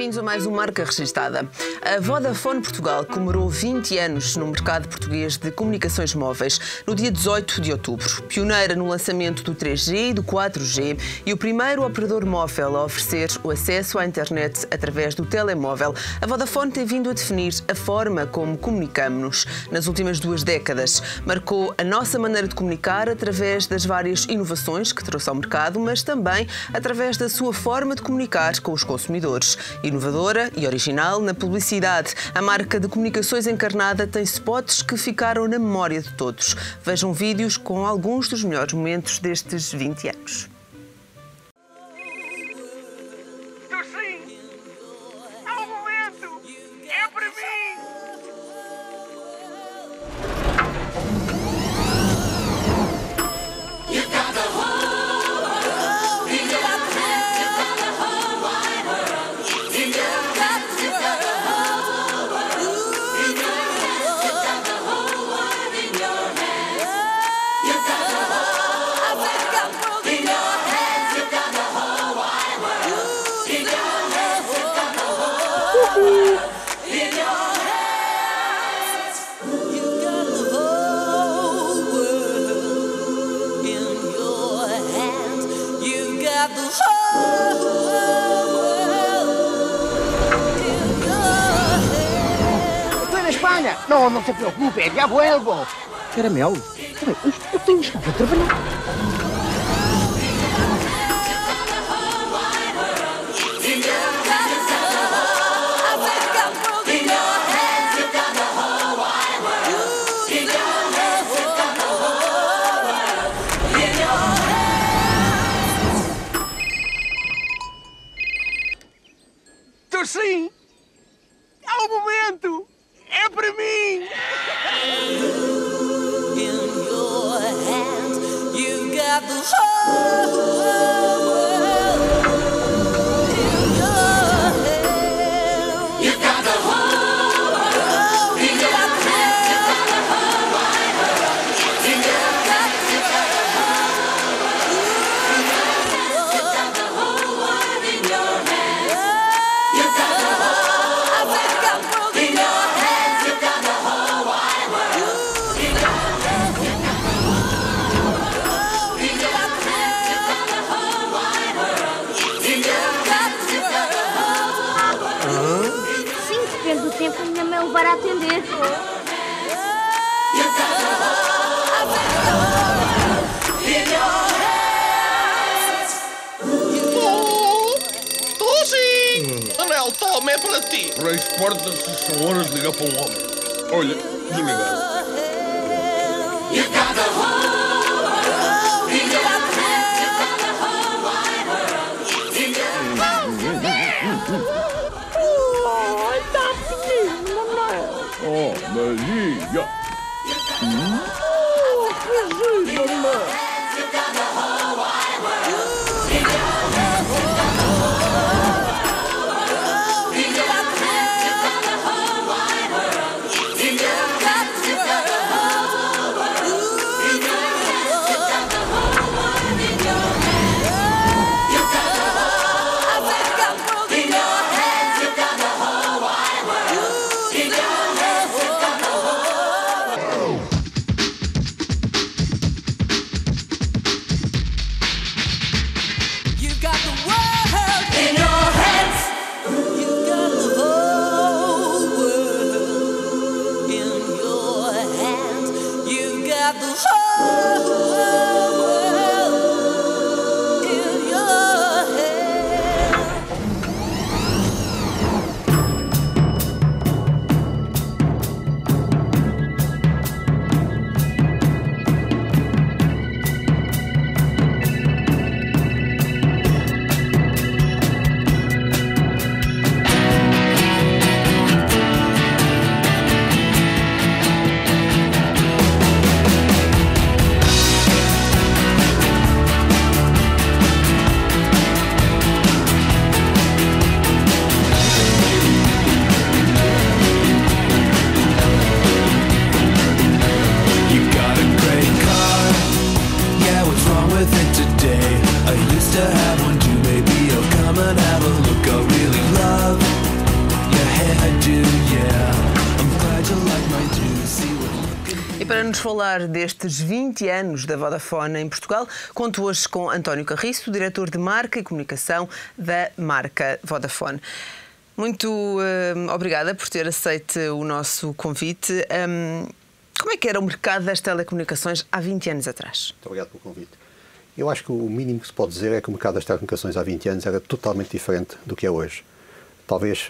bem-vindos a mais uma Marca Registada. A Vodafone Portugal comemorou 20 anos no mercado português de comunicações móveis no dia 18 de outubro. Pioneira no lançamento do 3G e do 4G e o primeiro operador móvel a oferecer o acesso à internet através do telemóvel, a Vodafone tem vindo a definir a forma como comunicamos-nos. Nas últimas 2 décadas, marcou a nossa maneira de comunicar através das várias inovações que trouxe ao mercado, mas também através da sua forma de comunicar com os consumidores. Inovadora e original na publicidade, a marca de comunicações encarnada tem spots que ficaram na memória de todos. Vejam vídeos com alguns dos melhores momentos destes 20 anos. Estoy en España. No se preocupe, ya vuelvo. Caramelo, eu tenho estado a trabalhar. Sim, é o momento, é para mim. In your hands, you got the whole world. In your hands, you got the whole world. In your hands, you got the whole wide world. In your hands, you got the whole world. You got the whole world in your hands. Depende do tempo, a minha mãe levar a atender. Estou sim! Anel, toma, é para ti! Reis portas-se, são horas de ligar para um homem. Olha, desligado. Oh, Maria! to have one too. Maybe I'll come and have a look. I really love falar destes 20 anos da Vodafone em Portugal. Conto hoje com António Carriço, diretor de Marca e Comunicação da marca Vodafone. Muito obrigada por ter aceito o nosso convite. Como é que era o mercado das telecomunicações há 20 anos atrás? Muito obrigado pelo convite. Eu acho que o mínimo que se pode dizer é que o mercado das telecomunicações há 20 anos era totalmente diferente do que é hoje. Talvez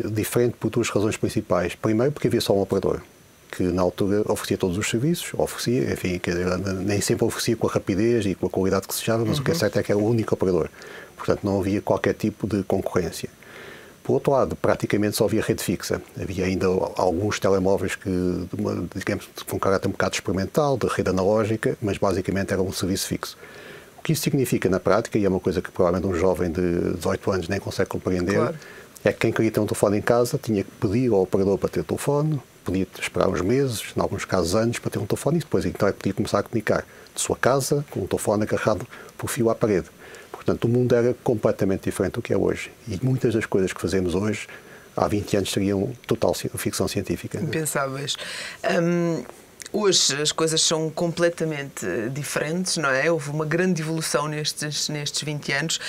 diferente por duas razões principais. Primeiro, porque havia só um operador, que na altura oferecia todos os serviços, oferecia, enfim, nem sempre oferecia com a rapidez e com a qualidade que se desejava, mas o que é certo é que era o único operador. Portanto, não havia qualquer tipo de concorrência. Por outro lado, praticamente só havia rede fixa. Havia ainda alguns telemóveis digamos, com caráter um bocado experimental, de rede analógica, mas basicamente era um serviço fixo. O que isso significa na prática, e é uma coisa que provavelmente um jovem de 18 anos nem consegue compreender, claro, é que quem queria ter um telefone em casa tinha que pedir ao operador para ter telefone, podia esperar uns meses, em alguns casos anos, para ter um telefone, e depois então podia começar a comunicar de sua casa com um telefone agarrado por fio à parede. Portanto, o mundo era completamente diferente do que é hoje. E muitas das coisas que fazemos hoje, há 20 anos, seriam total ficção científica. Impensáveis. Hoje as coisas são completamente diferentes, não é? Houve uma grande evolução nestes 20 anos.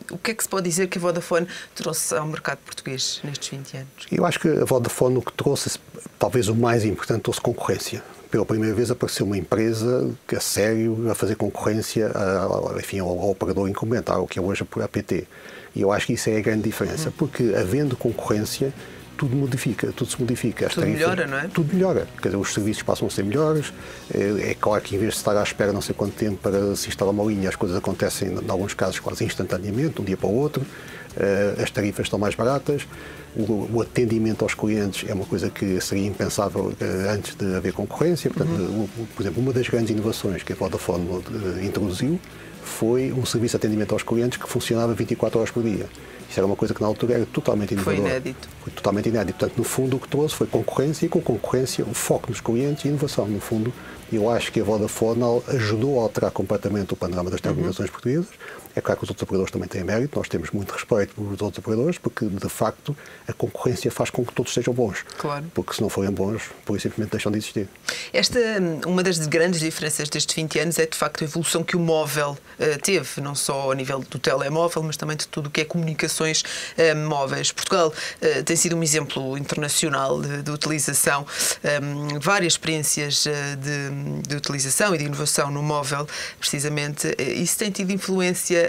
O que é que se pode dizer que a Vodafone trouxe ao mercado português nestes 20 anos? Eu acho que a Vodafone o que trouxe, talvez o mais importante, trouxe concorrência. Pela primeira vez apareceu uma empresa que, a sério, a fazer concorrência ao operador incumbente, ao que é hoje a APT. E eu acho que isso é a grande diferença, porque havendo concorrência, tudo se modifica. Tudo melhora, não é? Tudo melhora. Quer dizer, os serviços passam a ser melhores. É claro que em vez de estar à espera não sei quanto tempo para se instalar uma linha, as coisas acontecem, em alguns casos, quase instantaneamente, de um dia para o outro. As tarifas estão mais baratas. O atendimento aos clientes é uma coisa que seria impensável antes de haver concorrência. Portanto, por exemplo, uma das grandes inovações que a Vodafone introduziu foi um serviço de atendimento aos clientes que funcionava 24 horas por dia. Isso era uma coisa que na altura era totalmente inovadora. Foi inédito. Foi totalmente inédito. Portanto, no fundo, o que trouxe foi concorrência, e com concorrência o foco nos clientes e inovação. No fundo, eu acho que a Vodafone ajudou a alterar completamente o panorama das telecomunicações portuguesas. É claro que os outros operadores também têm mérito, nós temos muito respeito pelos outros operadores, porque, de facto, a concorrência faz com que todos sejam bons. Claro. Porque, se não forem bons, por isso simplesmente deixam de existir. Uma das grandes diferenças destes 20 anos é, de facto, a evolução que o móvel teve, não só a nível do telemóvel, mas também de tudo o que é comunicações móveis. Portugal tem sido um exemplo internacional de utilização, várias experiências de utilização e de inovação no móvel, precisamente. Isso tem tido influência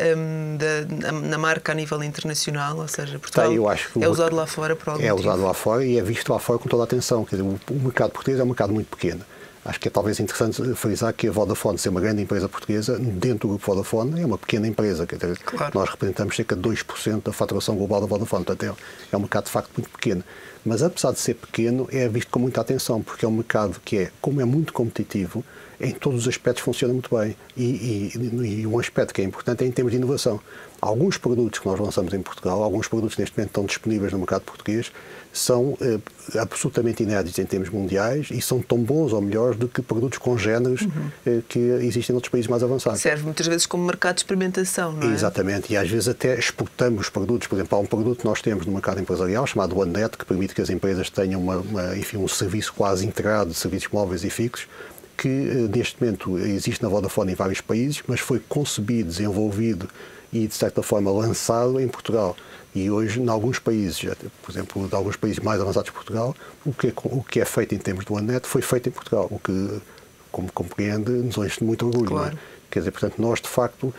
na marca a nível internacional, ou seja, Portugal é usado lá fora por algum motivo? É usado lá fora e é visto lá fora com toda a atenção. Quer dizer, o mercado português é um mercado muito pequeno. Acho que é talvez interessante frisar que a Vodafone, ser uma grande empresa portuguesa, dentro do grupo Vodafone, é uma pequena empresa. Quer dizer, claro, nós representamos cerca de 2% da faturação global da Vodafone, portanto é um mercado de facto muito pequeno. Mas apesar de ser pequeno, é visto com muita atenção, porque é um mercado que, como é muito competitivo, em todos os aspectos funciona muito bem. E um aspecto que é importante é em termos de inovação. Alguns produtos que nós lançamos em Portugal, alguns produtos neste momento estão disponíveis no mercado português, são absolutamente inéditos em termos mundiais e são tão bons ou melhores do que produtos congéneres que existem em outros países mais avançados. Serve muitas vezes como mercado de experimentação, não é? Exatamente, e às vezes até exportamos produtos. Por exemplo, há um produto que nós temos no mercado empresarial chamado OneNet, que permite que as empresas tenham um serviço quase integrado de serviços móveis e fixos, que neste momento existe na Vodafone em vários países, mas foi concebido, desenvolvido e, de certa forma, lançado em Portugal. E hoje, em alguns países, por exemplo, em alguns países mais avançados de Portugal, o que é feito em termos de OneNet foi feito em Portugal, o que, como compreende, nos enche de muito orgulho. Claro. Não é? Quer dizer, portanto, nós, de facto,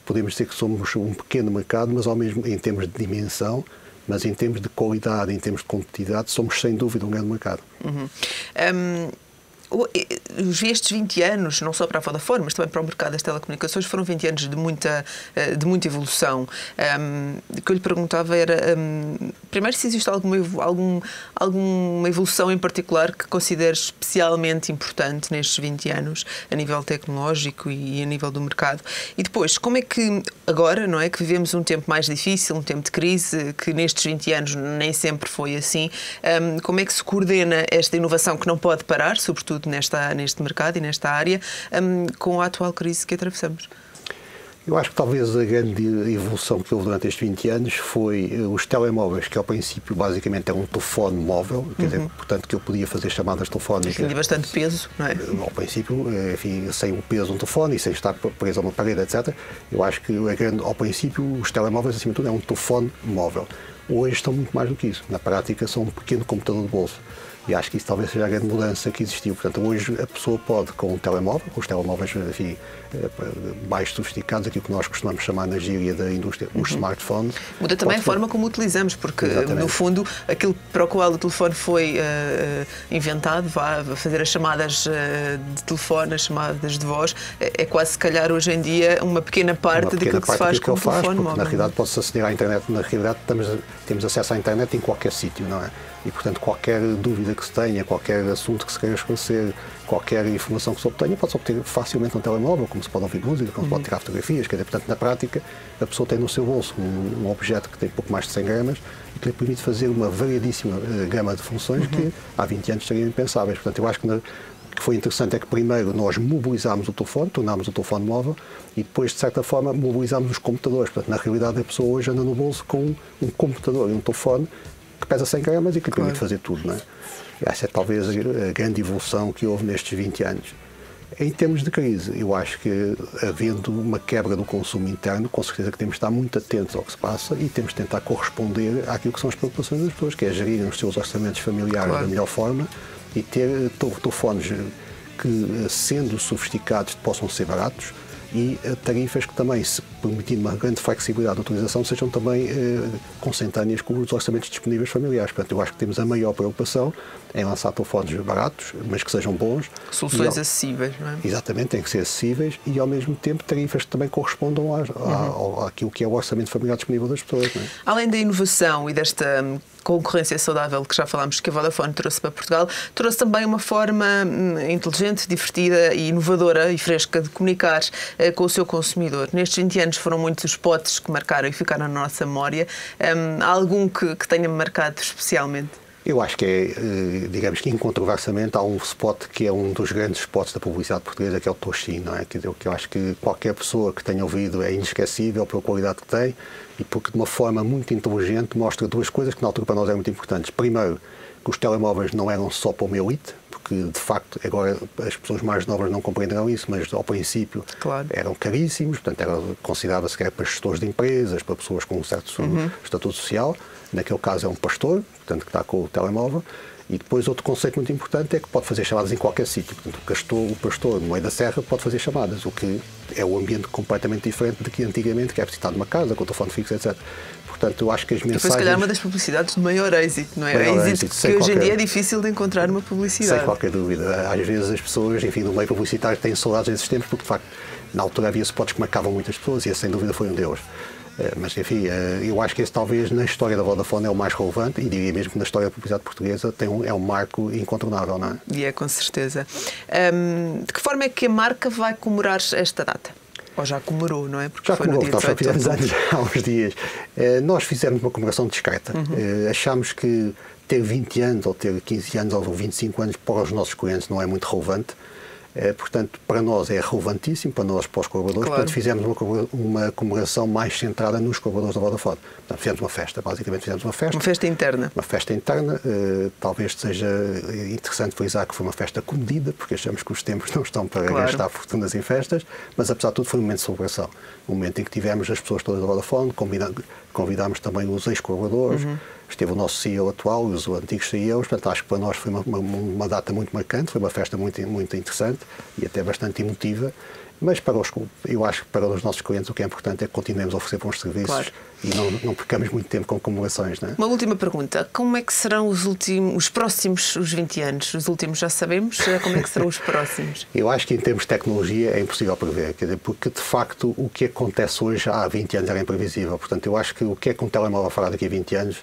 podemos dizer que somos um pequeno mercado, mas ao mesmo em termos de dimensão, mas em termos de qualidade, em termos de competitividade, somos, sem dúvida, um grande mercado. Estes 20 anos, não só para a Vodafone, mas também para o mercado das telecomunicações, foram 20 anos de muita evolução. O que eu lhe perguntava era, primeiro, se existe alguma evolução em particular que considere especialmente importante nestes 20 anos, a nível tecnológico e a nível do mercado. E depois, como é que agora, não é, que vivemos um tempo mais difícil, um tempo de crise, que nestes 20 anos nem sempre foi assim, como é que se coordena esta inovação que não pode parar, sobretudo neste mercado e nesta área, com a atual crise que atravessamos? Eu acho que talvez a grande evolução que houve durante estes 20 anos foi os telemóveis, que ao princípio basicamente era um telefone móvel, quer dizer, portanto que eu podia fazer chamadas telefónicas. Tinha bastante peso, não é? Ao princípio, enfim, sem o peso de um telefone e sem estar preso a uma parede, etc. Eu acho que ao princípio os telemóveis, acima de tudo, é um telefone móvel. Hoje estão muito mais do que isso. Na prática são um pequeno computador de bolso. E acho que isso talvez seja a grande mudança que existiu. Portanto, hoje a pessoa pode, com um telemóvel, com os telemóveis, enfim, mais sofisticados, aquilo que nós costumamos chamar na gíria da indústria, os smartphones. Muda também a forma como utilizamos, porque, Exatamente. no fundo, aquilo para o qual o telefone foi inventado, fazer as chamadas de telefone, as chamadas de voz, é quase, se calhar, hoje em dia, uma pequena parte daquilo que se faz com o telefone móvel. Na realidade, pode-se aceder à internet. Na realidade, temos acesso à internet em qualquer sítio, não é? E, portanto, qualquer dúvida que se tenha, qualquer assunto que se queira esclarecer, qualquer informação que se obtenha, pode-se obter facilmente no telemóvel, como se pode ouvir música, como se pode tirar fotografias. Quer dizer, portanto, na prática, a pessoa tem no seu bolso um objeto que tem pouco mais de 100 gramas e que lhe permite fazer uma variedíssima gama de funções que há 20 anos seriam impensáveis. Portanto, eu acho que o que foi interessante é que primeiro nós mobilizámos o telefone, tornámos o telefone móvel e depois, de certa forma, mobilizámos os computadores. Portanto, na realidade, a pessoa hoje anda no bolso com um computador e um telefone que pesa 100 gramas e que lhe permite fazer tudo, não é? Essa é talvez a grande evolução que houve nestes 20 anos. Em termos de crise, eu acho que, havendo uma quebra do consumo interno, com certeza que temos de estar muito atentos ao que se passa e temos de tentar corresponder àquilo que são as preocupações das pessoas, que é gerir os seus orçamentos familiares da melhor forma e ter telefones que, sendo sofisticados, possam ser baratos e tarifas que também, se permitindo uma grande flexibilidade de utilização, sejam também consentâneas com os orçamentos disponíveis familiares. Portanto, eu acho que temos a maior preocupação em lançar telefones baratos, mas que sejam bons. Soluções acessíveis, não é? Exatamente, têm que ser acessíveis e, ao mesmo tempo, tarifas que também correspondam àquilo que é o orçamento familiar disponível das pessoas. Não é? Além da inovação e desta concorrência saudável que já falámos que a Vodafone trouxe para Portugal, trouxe também uma forma inteligente, divertida e inovadora e fresca de comunicar com o seu consumidor. Nestes 20 anos foram muitos os spots que marcaram e ficaram na nossa memória. Há algum que tenha marcado especialmente? Eu acho que é, digamos que incontroversadamente, há um spot que é um dos grandes spots da publicidade portuguesa, que é o Toshin, não é? Que eu acho que qualquer pessoa que tenha ouvido é inesquecível pela qualidade que tem e porque de uma forma muito inteligente mostra duas coisas que na altura para nós eram muito importantes. Primeiro, que os telemóveis não eram só para uma elite, porque de facto agora as pessoas mais novas não compreenderão isso, mas ao princípio eram caríssimos, portanto considerava-se que era para gestores de empresas, para pessoas com um certo estatuto social. Naquele caso é um pastor, portanto que está com o telemóvel. E depois outro conceito muito importante é que pode fazer chamadas em qualquer sítio. Portanto, o pastor no meio da serra pode fazer chamadas, o que é um ambiente completamente diferente do que antigamente, que é preciso estar numa casa, com o telefone fixo, etc. Portanto, eu acho que as mensagens... Foi, se calhar, uma das publicidades de maior êxito, não é? Êxito que hoje em dia é difícil de encontrar uma publicidade. Sem qualquer dúvida. Às vezes as pessoas, enfim, no meio publicitário têm saudades desses tempos, porque, de facto, na altura havia spots que marcavam muitas pessoas e esse, sem dúvida, foi um deles. Mas, enfim, eu acho que esse talvez na história da Vodafone é o mais relevante e diria mesmo que na história da publicidade portuguesa é um marco incontornável, não é? E é, com certeza. De que forma é que a marca vai comemorar esta data? Ou já comemorou, não é? Porque já foi no dia 18 nós fizemos anos há uns dias. Nós fizemos uma comemoração discreta. Achámos que ter 20 anos, ou ter 15 anos, ou 25 anos para os nossos clientes não é muito relevante. Portanto, para nós é relevantíssimo, para nós, para os colaboradores. Portanto, fizemos uma comemoração mais centrada nos colaboradores da Vodafone. Portanto, fizemos uma festa, basicamente fizemos uma festa. Uma festa interna. Uma festa interna. Talvez seja interessante frisar que foi uma festa comedida, porque achamos que os tempos não estão para gastar fortunas em festas, mas apesar de tudo foi um momento de celebração. Um momento em que tivemos as pessoas todas da Vodafone, convidámos também os ex-colaboradores, esteve o nosso CEO atual e os antigos CEOs, portanto acho que para nós foi uma data muito marcante, foi uma festa muito, muito interessante e até bastante emotiva, mas eu acho que para os nossos clientes o que é importante é que continuemos a oferecer bons serviços e não percamos muito tempo com comemorações. Não é? Uma última pergunta, como é que serão os próximos 20 anos? Os últimos já sabemos, como é que serão os próximos? Eu acho que em termos de tecnologia é impossível prever, quer dizer, porque de facto o que acontece hoje há 20 anos era imprevisível, portanto eu acho que o que é que um telemóvel fará daqui a 20 anos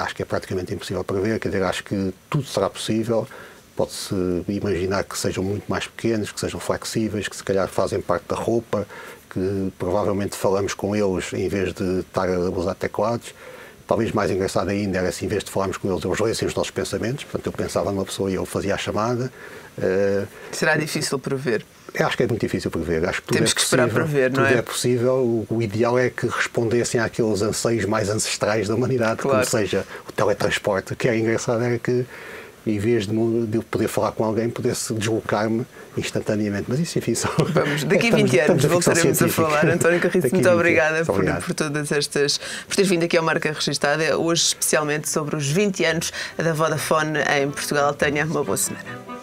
acho que é praticamente impossível prever, quer dizer, acho que tudo será possível. Pode-se imaginar que sejam muito mais pequenos, que sejam flexíveis, que se calhar fazem parte da roupa, que provavelmente falamos com eles em vez de estar a usar teclados. Talvez mais engraçado ainda era se, em vez de falarmos com eles lessem os nossos pensamentos. Portanto, eu pensava numa pessoa e eu fazia a chamada. Será difícil prever? Eu acho que é muito difícil prever. Acho que tudo Temos é que esperar possível, para ver, não é? Tudo é possível. O ideal é que respondessem àqueles anseios mais ancestrais da humanidade, Claro. como seja o teletransporte. O que é engraçado era que, em vez de eu poder falar com alguém, pudesse deslocar-me instantaneamente. Mas isso, enfim, Vamos, daqui a 20 anos voltaremos a falar. António Carriço, muito obrigada por todas estas, por teres vindo aqui ao Marca Registada, hoje especialmente sobre os 20 anos da Vodafone em Portugal. Tenha uma boa semana.